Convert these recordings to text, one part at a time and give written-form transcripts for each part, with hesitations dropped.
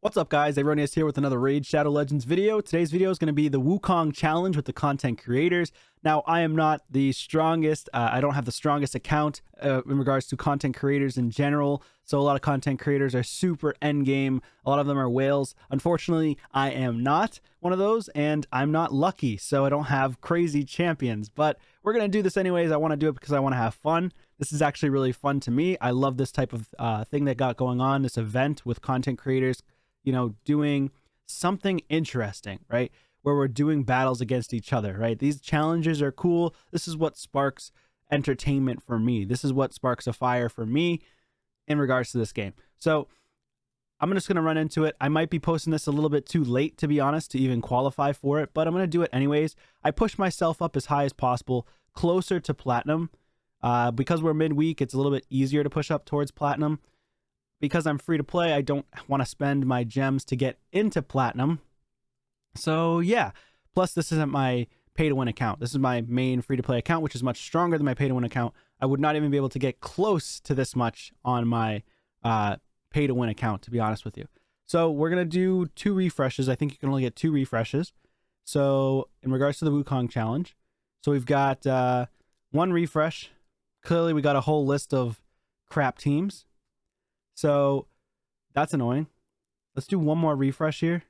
What's up, guys? Aroneous here with another Raid Shadow Legends video. Today's video is going to be the Wukong challenge with the content creators. Now, I am not the strongest. I don't have the strongest account in regards to content creators in general. So a lot of content creators are super endgame. A lot of them are whales. Unfortunately, I am not one of those, and I'm not lucky. So I don't have crazy champions. But we're going to do this anyways. I want to do it because I want to have fun. This is actually really fun to me. I love this type of thing that got going on, this event with content creators, you know, doing something interesting, right? Where we're doing battles against each other, right? These challenges are cool. This is what sparks entertainment for me. This is what sparks a fire for me in regards to this game. So I'm just going to run into it. I might be posting this a little bit too late, to be honest, to even qualify for it, but I'm going to do it anyways. I push myself up as high as possible, closer to platinum. Because we're midweek, it's a little bit easier to push up towards platinum. Because I'm free to play, I don't want to spend my gems to get into platinum. So yeah, plus this isn't my pay to win account. This is my main free to play account, which is much stronger than my pay to win account. I would not even be able to get close to this much on my pay to win account, to be honest with you. So we're going to do 2 refreshes. I think you can only get 2 refreshes. So in regards to the Wukong challenge, so we've got 1 refresh. Clearly we got a whole list of crap teams. So that's annoying. Let's do 1 more refresh here.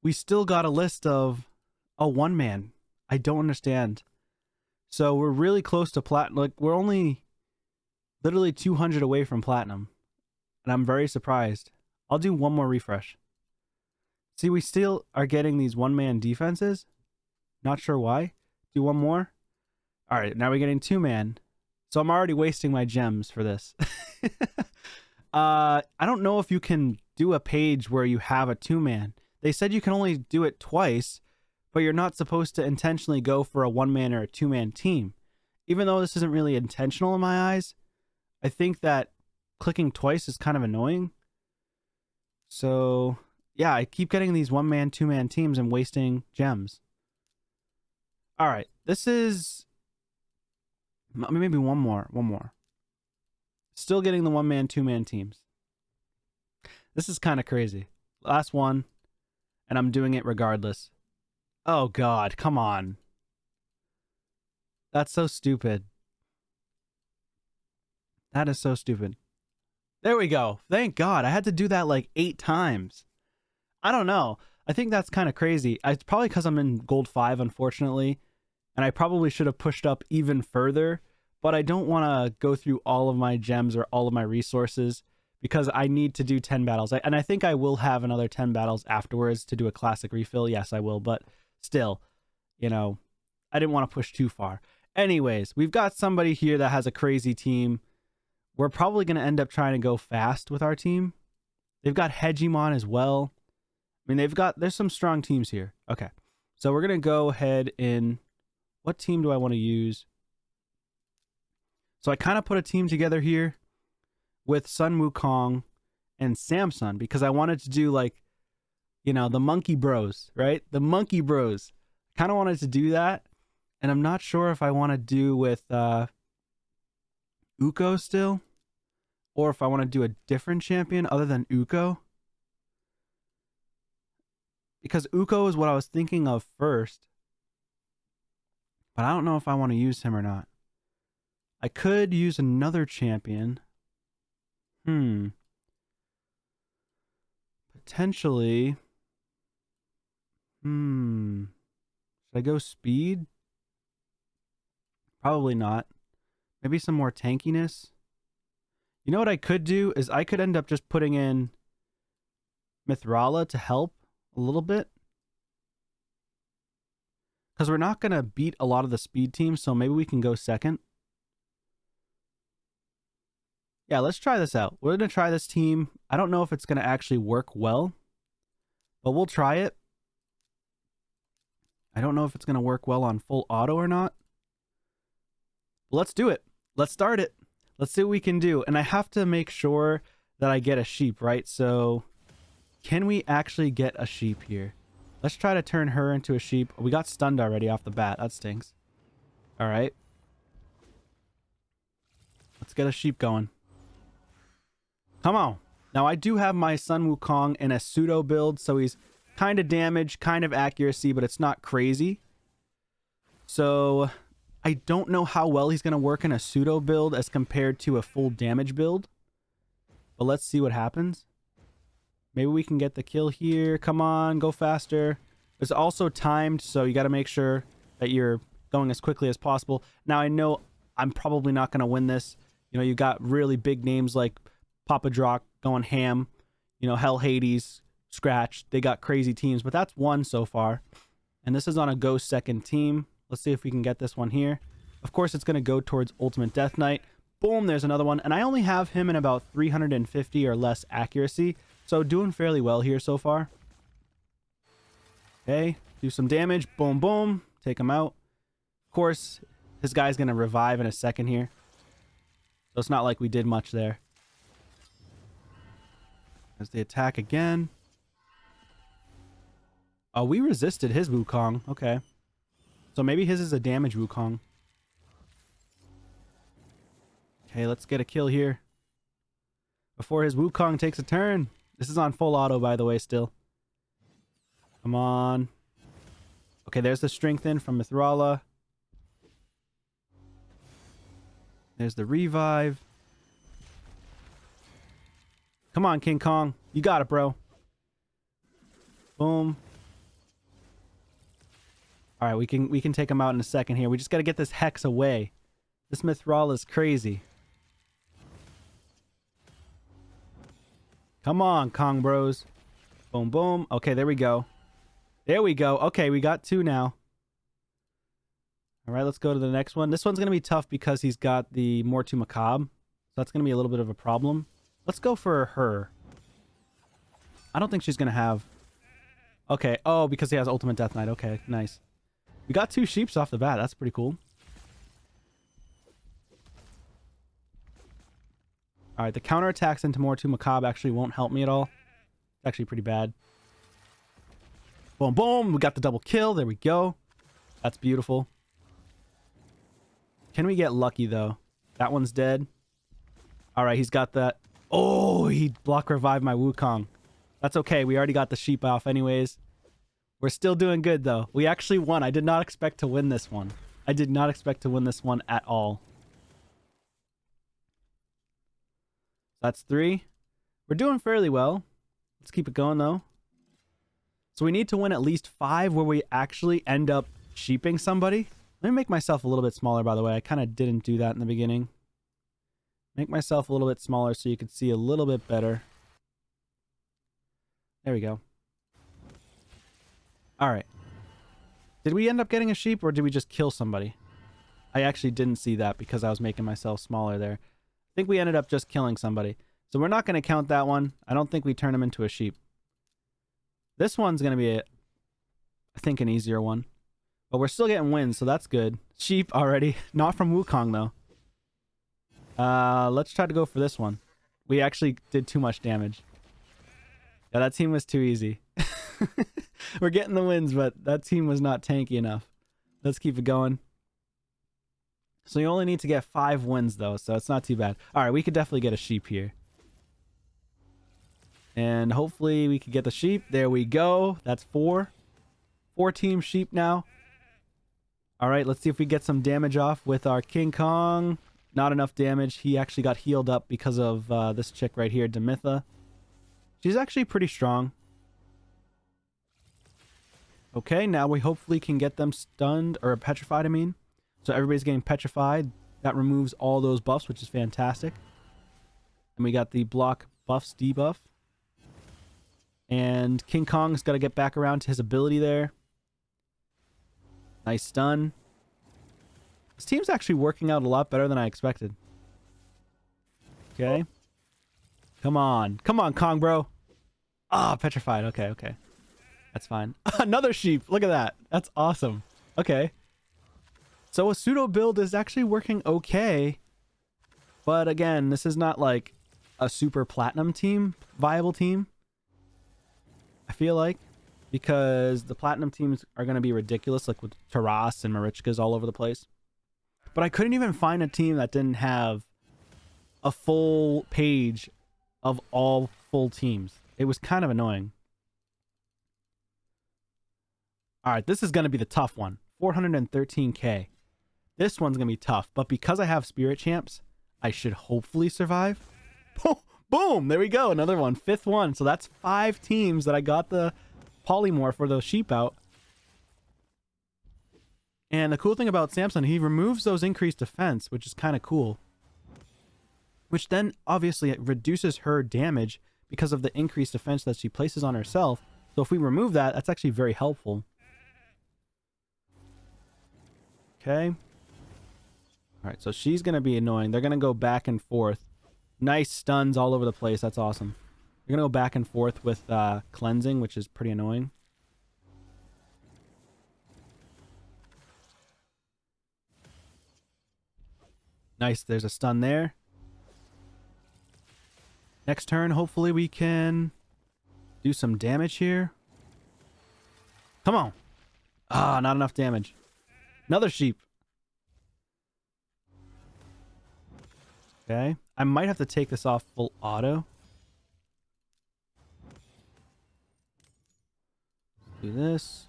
We still got a list of a 1-man. I don't understand. So we're really close to platinum. Like, we're only literally 200 away from platinum. And I'm very surprised. I'll do 1 more refresh. See, we still are getting these 1-man defenses. Not sure why. Do 1 more. All right, now we're getting 2-man. So I'm already wasting my gems for this. I don't know if you can do a page where you have a 2-man. They said you can only do it twice, but you're not supposed to intentionally go for a 1-man or a 2-man team. Even though this isn't really intentional in my eyes, I think that clicking twice is kind of annoying. So yeah, I keep getting these 1-man, 2-man teams and wasting gems. All right, this is... maybe one more. Still getting the 1-man, 2-man teams. This is kind of crazy. Last one, and I'm doing it regardless. Oh God, come on. That's so stupid. That is so stupid. There we go. Thank God. I had to do that like 8 times. I don't know. I think that's kind of crazy. It's probably because I'm in gold 5, unfortunately. And I probably should have pushed up even further, but I don't want to go through all of my gems or all of my resources because I need to do 10 battles. And I think I will have another 10 battles afterwards to do a classic refill. Yes, I will, but still, you know, I didn't want to push too far. Anyways, we've got somebody here that has a crazy team. We're probably going to end up trying to go fast with our team. They've got Hegemon as well. I mean, there's some strong teams here. Okay, so we're going to go ahead in... what team do I want to use? So I kind of put a team together here with Sun Wukong and Samson because I wanted to do, like, you know, the monkey bros, right? The monkey bros. Kind of wanted to do that. And I'm not sure if I want to do with Uko still, or if I want to do a different champion other than Uko. Because Uko is what I was thinking of first. But I don't know if I want to use him or not. I could use another champion. Potentially. Should I go speed? Probably not. Maybe some more tankiness. You know what I could do is I could end up just putting in Mithrala to help a little bit. Because we're not going to beat a lot of the speed teams, so maybe we can go second. Yeah, let's try this out. We're going to try this team. I don't know if it's going to actually work well, but we'll try it. I don't know if it's going to work well on full auto or not. Let's do it. Let's start it. Let's see what we can do. And I have to make sure that I get a sheep, right? So can we actually get a sheep here? Let's try to turn her into a sheep. We got stunned already off the bat. That stinks. All right. Let's get a sheep going. Come on. Now, I do have my Sun Wukong in a pseudo build, so he's kind of damage, kind of accuracy, but it's not crazy. So I don't know how well he's going to work in a pseudo build as compared to a full damage build. But let's see what happens. Maybe we can get the kill here. Come on, go faster. It's also timed, so you got to make sure that you're going as quickly as possible. Now, I know I'm probably not going to win this. You know, you got really big names like Papa Drock going ham. You know, Hell Hades, Scratch. They got crazy teams, but that's one so far. And this is on a go second team. Let's see if we can get this one here. Of course, it's going to go towards Ultimate Death Knight. Boom, there's another one. And I only have him in about 350 or less accuracy. So doing fairly well here so far. Okay, do some damage. Boom, boom. Take him out. Of course, this guy's going to revive in a second here. So it's not like we did much there. There's the attack again. Oh, we resisted his Wukong. Okay. So maybe his is a damage Wukong. Okay, let's get a kill here. Before his Wukong takes a turn. This is on full auto, by the way, still. Come on. Okay, there's the strengthen from Mithrala. There's the revive. Come on, King Kong. You got it, bro. Boom. All right, we can take him out in a second here. We just got to get this Hex away. This Mithrala is crazy. Come on, Kong bros. Boom, boom. Okay, there we go. There we go. Okay, we got two now. All right, let's go to the next one. This one's going to be tough because he's got the Mortu Macabre. So that's going to be a little bit of a problem. Let's go for her. I don't think she's going to have... Okay. Oh, because he has Ultimate Death Knight. Okay, nice. We got two sheeps off the bat. That's pretty cool. All right, the counterattacks into Mortu Macabre actually won't help me at all. It's actually pretty bad. Boom, boom. We got the double kill. There we go. That's beautiful. Can we get lucky, though? That one's dead. All right, he's got that. Oh, he block revived my Wukong. That's okay. We already got the sheep off anyways. We're still doing good, though. We actually won. I did not expect to win this one. I did not expect to win this one at all. That's 3. We're doing fairly well. Let's keep it going, though. So we need to win at least 5 where we actually end up sheeping somebody. Let me make myself a little bit smaller, by the way. I kind of didn't do that in the beginning. Make myself a little bit smaller so you can see a little bit better. There we go. All right. Did we end up getting a sheep or did we just kill somebody? I actually didn't see that because I was making myself smaller there. I think we ended up just killing somebody. So we're not going to count that one. I don't think we turn him into a sheep. This one's going to be, I think, an easier one. But we're still getting wins, so that's good. Sheep already. Not from Wukong, though. Let's try to go for this one. We actually did too much damage. Yeah, that team was too easy. We're getting the wins, but that team was not tanky enough. Let's keep it going. So you only need to get 5 wins, though, so it's not too bad. All right, we could definitely get a sheep here. And hopefully we could get the sheep. There we go. That's 4. 4 team sheep now. All right, let's see if we get some damage off with our King Kong. Not enough damage. He actually got healed up because of this chick right here, Demitha. She's actually pretty strong. Okay, now we hopefully can get them stunned, or petrified, I mean. So everybody's getting petrified. That removes all those buffs, which is fantastic. And we got the block buffs debuff. And King Kong's got to get back around to his ability there. Nice stun. This team's actually working out a lot better than I expected. Okay. Come on. Come on, Kong, bro. Ah, petrified. Okay, okay. That's fine. Another sheep. Look at that. That's awesome. Okay. So a pseudo build is actually working okay. But again, this is not like a super platinum team, viable team. I feel like. Because the platinum teams are going to be ridiculous, like with Taras and Marichkas all over the place. But I couldn't even find a team that didn't have a full page of all full teams. It was kind of annoying. All right, this is going to be the tough one. 413k. This one's going to be tough, but because I have spirit champs, I should hopefully survive. Boom! There we go. Another one. 5th one. So that's 5 teams that I got the polymorph for the sheep out. And the cool thing about Samson, he removes those increased defense, which is kind of cool. Which then obviously reduces her damage because of the increased defense that she places on herself. So if we remove that, that's actually very helpful. Okay. Alright, so she's going to be annoying. They're going to go back and forth. Nice stuns all over the place. That's awesome. They're going to go back and forth with cleansing, which is pretty annoying. Nice. There's a stun there. Next turn, hopefully we can do some damage here. Come on. Ah, not enough damage. Another sheep. Okay. I might have to take this off full auto. Do this.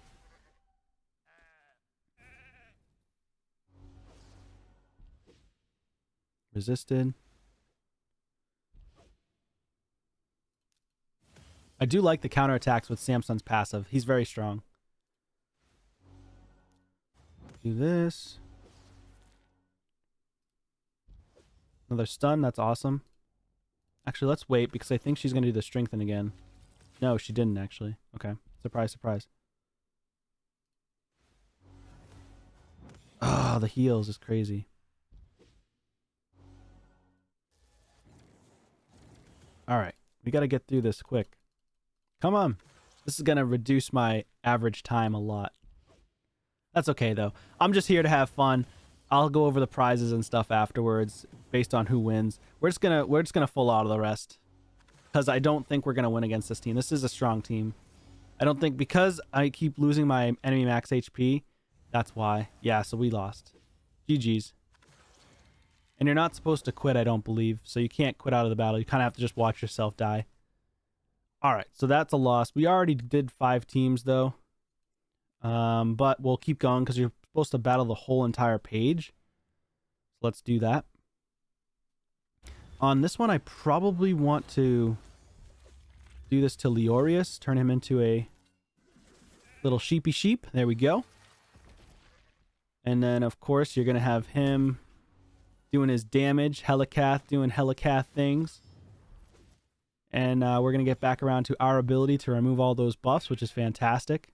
Resisted. I do like the counterattacks with Samson's passive. He's very strong. Do this. Another stun. That's awesome. Actually, let's wait because I think she's going to do the strengthen again. No, she didn't actually. Okay. Surprise, surprise. Ah, the heals is crazy. All right. We got to get through this quick. Come on. This is going to reduce my average time a lot. That's okay, though. I'm just here to have fun. I'll go over the prizes and stuff afterwards based on who wins. We're just gonna full out of the rest because I don't think we're gonna win against this team. This is a strong team. I don't think because I keep losing my enemy max HP. That's why. Yeah, so we lost. GG's. And you're not supposed to quit, I don't believe. So you can't quit out of the battle. You kind of have to just watch yourself die. All right, so that's a loss. We already did 5 teams though. But we'll keep going because you're supposed to battle the whole entire page. So let's do that. On this one, I probably want to do this to Aroneous, turn him into a little sheepy sheep. There we go. And then, of course, you're going to have him doing his damage, Helicath doing Helicath things. And we're going to get back around to our ability to remove all those buffs, which is fantastic.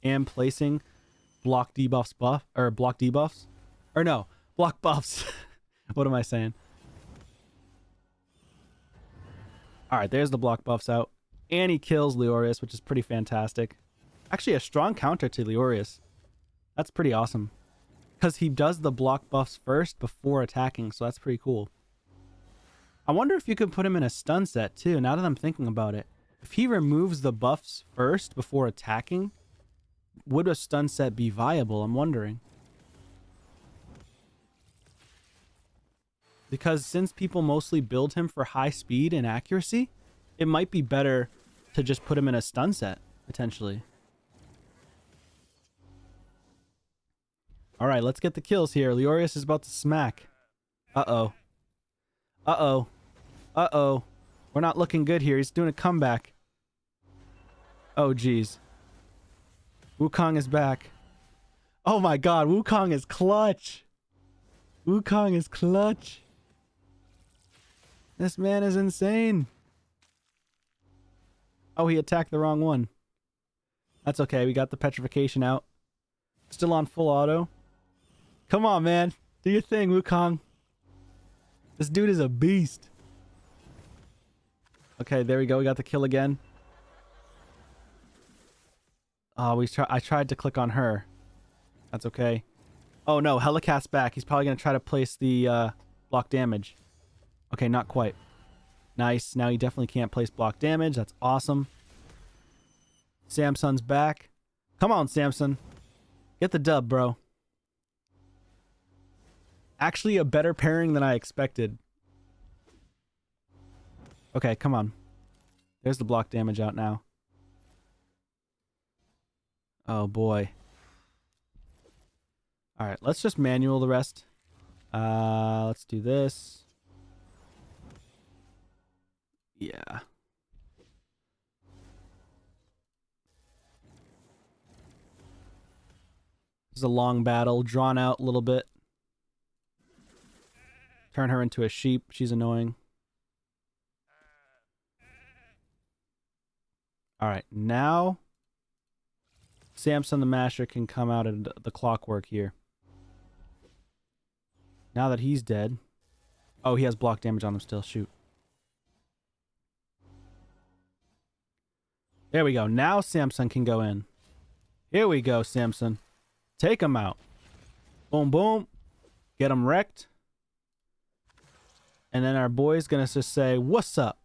And placing block debuffs block debuffs. Or no, block buffs. What am I saying? Alright, there's the block buffs out. And he kills Aroneous, which is pretty fantastic. Actually, a strong counter to Aroneous. That's pretty awesome. Because he does the block buffs first before attacking, so that's pretty cool. I wonder if you could put him in a stun set too, now that I'm thinking about it. If he removes the buffs first before attacking, would a stun set be viable? I'm wondering. Because since people mostly build him for high speed and accuracy, it might be better to just put him in a stun set, potentially. Alright, let's get the kills here. Aroneous is about to smack. Uh-oh. Uh-oh. Uh-oh. We're not looking good here. He's doing a comeback. Oh, geez. Wukong is back. Oh my god, Wukong is clutch. Wukong is clutch. This man is insane. Oh, he attacked the wrong one. That's okay, we got the petrification out. Still on full auto. Come on, man. Do your thing, Wukong. This dude is a beast. Okay, there we go. We got the kill again. Oh, I tried to click on her. That's okay. Oh no, Helicath's back. He's probably going to try to place the block damage. Okay, not quite. Nice. Now he definitely can't place block damage. That's awesome. Samson's back. Come on, Samson. Get the dub, bro. Actually, a better pairing than I expected. Okay, come on. There's the block damage out now. Oh, boy. All right, let's just manual the rest. Let's do this. Yeah. This is a long battle, drawn out a little bit. Turn her into a sheep. She's annoying. All right, now Samson the Masher can come out of the clockwork here. Now that he's dead. Oh, he has block damage on him still. Shoot. There we go. Now Samson can go in. Here we go, Samson. Take him out. Boom, boom. Get him wrecked. And then our boy's going to just say, what's up?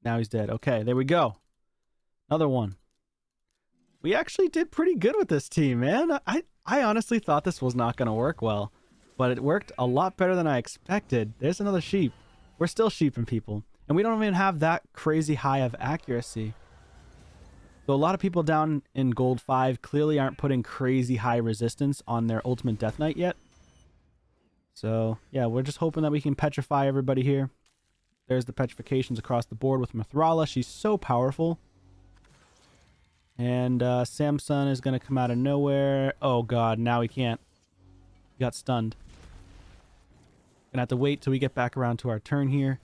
Now he's dead. Okay, there we go. Another one. We actually did pretty good with this team, man. I honestly thought this was not going to work well. But it worked a lot better than I expected. There's another sheep. We're still sheeping people. And we don't even have that crazy high of accuracy. So a lot of people down in Gold 5 clearly aren't putting crazy high resistance on their Ultimate Death Knight yet. So, yeah, we're just hoping that we can petrify everybody here. There's the petrifications across the board with Mithrala. She's so powerful. And Samson is going to come out of nowhere. Oh, God, now he can't. He got stunned. Gonna have to wait till we get back around to our turn here.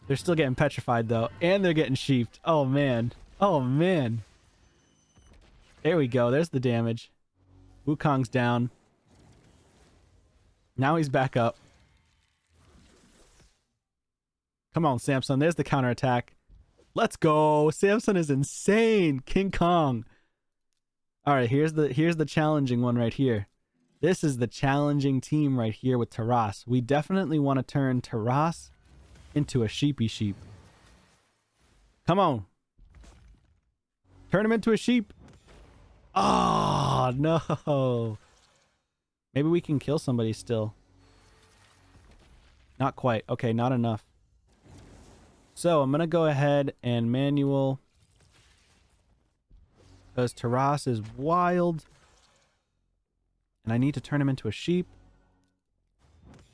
They're still getting petrified, though. And they're getting sheeped. Oh, man. Oh, man. There we go. There's the damage. Wukong's down. Now he's back up. Come on, Samson. There's the counterattack. Let's go. Samson is insane. King Kong. All right, here's the challenging one right here. This is the challenging team right here with Taras. We definitely want to turn Taras into a sheepy sheep. Come on. Turn him into a sheep. Oh, no. Maybe we can kill somebody still. Not quite. Okay, not enough. So I'm going to go ahead and manual. Because Taras is wild. And I need to turn him into a sheep.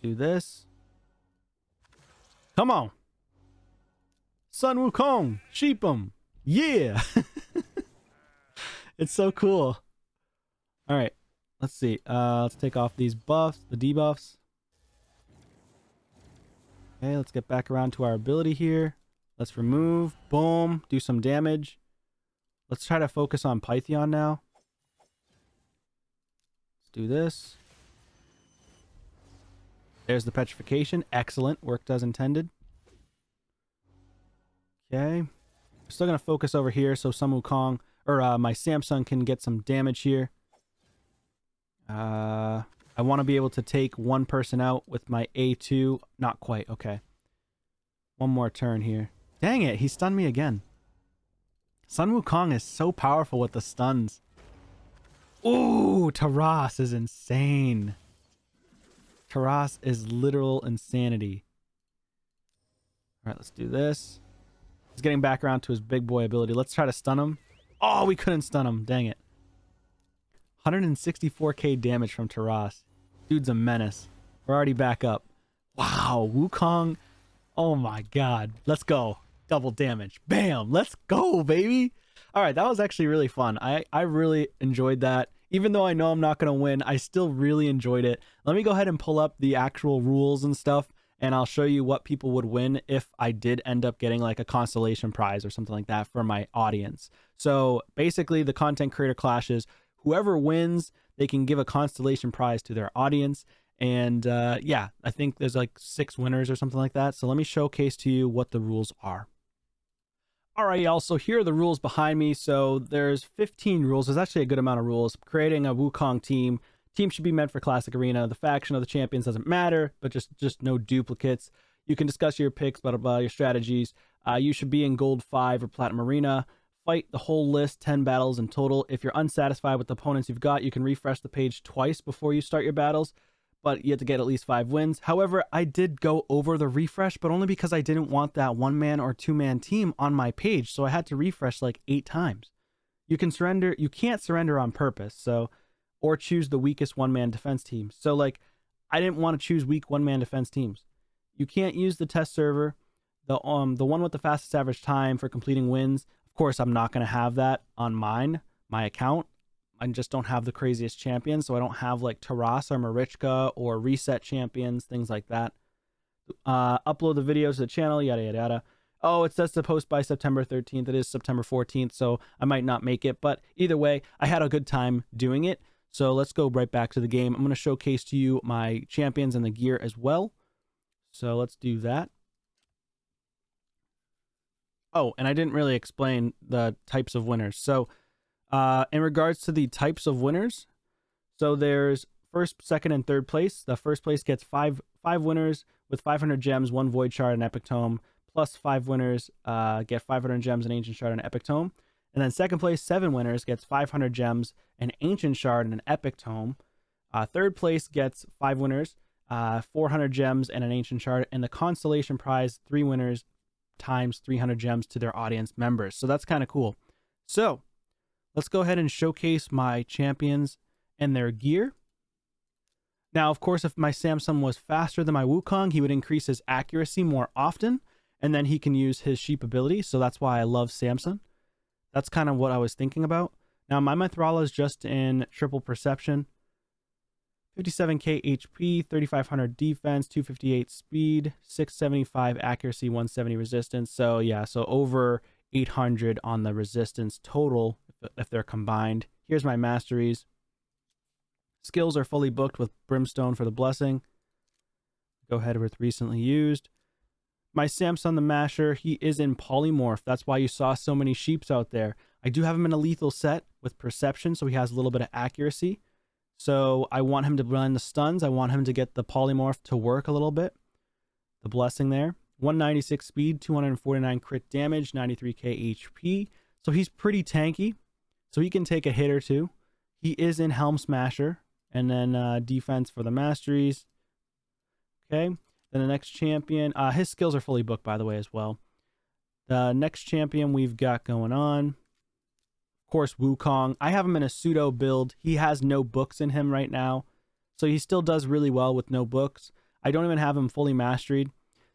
Do this. Come on. Sun Wukong. Sheep him. Yeah. It's so cool. All right. Let's see. Let's take off these buffs, the debuffs. Okay, let's get back around to our ability here. Let's remove. Boom. Do some damage. Let's try to focus on Pythion now. Let's do this. There's the petrification. Excellent. Worked as intended. Okay. We're still going to focus over here so some Wukong, or my Samsung can get some damage here. I want to be able to take one person out with my A2. Not quite. Okay. One more turn here. Dang it. He stunned me again. Sun Wukong is so powerful with the stuns. Ooh, Taras is insane. Taras is literal insanity. All right, let's do this. He's getting back around to his big boy ability. Let's try to stun him. Oh, we couldn't stun him. Dang it. 164k damage from Taras. Dude's a menace. We're already back up. Wow, Wukong. Oh my god. Let's go. Double damage. Bam. Let's go, baby. All right, that was actually really fun. I really enjoyed that. Even though I know I'm not going to win, I still really enjoyed it. Let me go ahead and pull up the actual rules and stuff, and I'll show you what people would win if I did end up getting like a constellation prize or something like that for my audience. So basically the content creator clashes, whoever wins, they can give a constellation prize to their audience. And yeah, I think there's like 6 winners or something like that. So let me showcase to you what the rules are. All right, y'all. So here are the rules behind me. So there's 15 rules. There's actually a good amount of rules. Creating a Wukong team. Team should be meant for Classic Arena. The faction of the champions doesn't matter, but just no duplicates. You can discuss your picks, blah, blah, blah, your strategies. You should be in Gold 5 or Platinum Arena. Fight the whole list, 10 battles in total. If you're unsatisfied with the opponents you've got, you can refresh the page twice before you start your battles. but you have to get at least 5 wins. However, I did go over the refresh, but only because I didn't want that 1-man or 2-man team on my page. So I had to refresh like 8 times. You can't surrender on purpose. So, or choose the weakest 1-man defense team. So like, I didn't want to choose weak 1-man defense teams. You can't use the test server, the one with the fastest average time for completing wins. Of course, I'm not going to have that on my account. I just don't have the craziest champions, so I don't have like Taras or Marichka or reset champions, things like that. Upload the videos to the channel, yada yada yada. Oh, it says to post by September 13th. It is September 14th, so I might not make it, but either way, I had a good time doing it. So let's go right back to the game. I'm going to showcase to you my champions and the gear as well. So let's do that. Oh, and I didn't really explain the types of winners. So in regards to the types of winners, so there's first, second, and third place. The first place gets five winners with 500 gems, 1 void shard, and epic tome, plus 5 winners get 500 gems, an ancient shard, and epic tome. And then second place, 7 winners gets 500 gems, an ancient shard, and an epic tome. Third place gets 5 winners, 400 gems, and an ancient shard. And the constellation prize, 3 winners times 300 gems to their audience members. So that's kind of cool. So let's go ahead and showcase my champions and their gear. Now, of course, if my Samson was faster than my Wukong, he would increase his accuracy more often, and then he can use his sheep ability. So that's why I love Samson. That's kind of what I was thinking about. Now, my Mithrala is just in triple perception. 57k HP, 3500 defense, 258 speed, 675 accuracy, 170 resistance. So yeah, so over 800 on the resistance total if they're combined. Here's my masteries. Skills are fully booked with Brimstone for the blessing. Go ahead with recently used. My Samson the Masher, he is in polymorph. That's why you saw so many sheeps out there. I do have him in a lethal set with perception, so he has a little bit of accuracy. So I want him to run the stuns. I want him to get the polymorph to work a little bit. The blessing there. 196 speed, 249 crit damage, 93k HP. So he's pretty tanky. So he can take a hit or two. He is in Helm Smasher. And then defense for the masteries. Okay. Then the next champion. His skills are fully booked, by the way, as well. The next champion we've got going on. Of course, Wukong. I have him in a pseudo build. He has no books in him right now. So he still does really well with no books. I don't even have him fully masteried.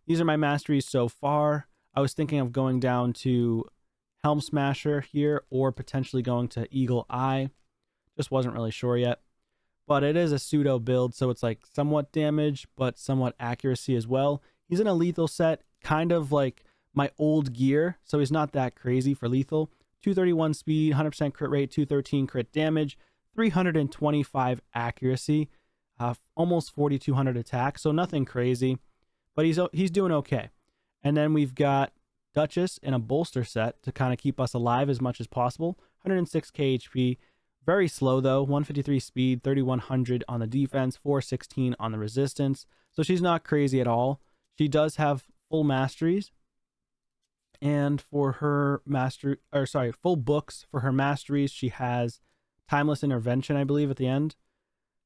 These are my masteries so far. I was thinking of going down to Helm Smasher here or potentially going to Eagle Eye. Just wasn't really sure yet. But it is a pseudo build, so it's like somewhat damage, but somewhat accuracy as well. He's in a lethal set, kind of like my old gear, so he's not that crazy for lethal. 231 speed, 100% crit rate, 213 crit damage, 325 accuracy, almost 4200 attack, so nothing crazy, but he's doing okay. And then we've got Duchess in a bolster set to kind of keep us alive as much as possible. 106k HP, very slow though, 153 speed, 3100 on the defense, 416 on the resistance. So she's not crazy at all. She does have full masteries. And for her full books for her masteries, she has Timeless Intervention, I believe, at the end.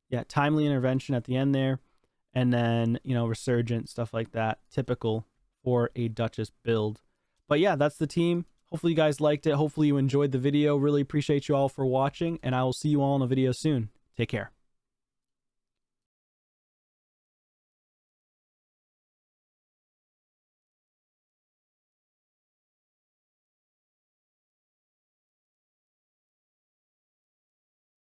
Yeah, Timely Intervention at the end there. And then, you know, Resurgent, stuff like that. Typical for a Duchess build. But yeah, that's the team. Hopefully you guys liked it. Hopefully you enjoyed the video. Really appreciate you all for watching. And I will see you all in a video soon. Take care.